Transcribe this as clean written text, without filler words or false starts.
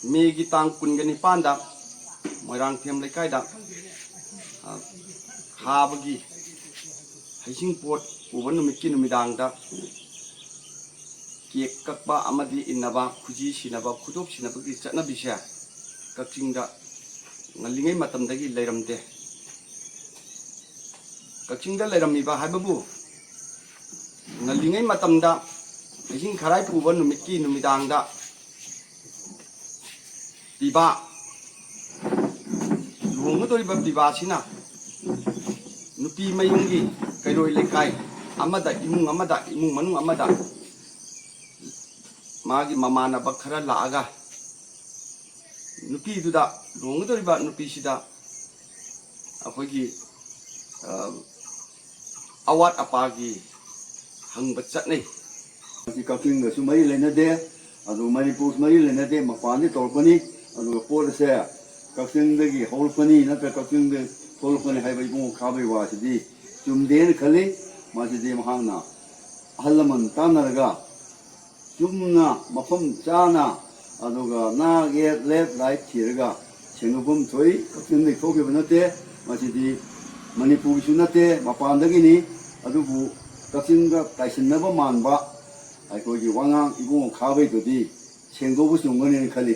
Maggi तांग कुनगनी पांदा मोइरांगथेम लेकायदा खाबगी हईसिंग पोट उबन नुमितकी नुमिदांगदा केक कक्बा अमदी इन्नबा खुजी सिनबा खुदोक सिनबगी चटनाबिसे कक्चिंगदा ngalingay matamdagi leiramde kakchingda leiramiba haibabu ngalingay matamda hijing kharai puba numitki numidangda piba luhongdoriba piba sina nupi mayungi kairoi lekai amada imung manung amada magi mamana bakhara laaga nupi duda luhongdoriba nupi sida akhoi awat apagi hangbat chatnei Kakching मरी लेनदे मणिपुर मरी लेनदे मपानी तौरपनी पोलसे कक्चिंग हौरपनी नत्र कक्चिंग थोलपनी है इबूंग खाबई वासीदी चुमदेन खली मासीदी महांगना अहलमन तानरगा चुमना मफम चाना ना gate left right थिरगा सेंगबुम थोई कक्चिंग थोके बनते मासीदी मणिपुर सुनते मपानदगिनी अदुबु कक्चिंग ताइसिनबा मानबा अखोगी वांगांग इबुंग खाबई दुदी सेंगोबु सुंगने खली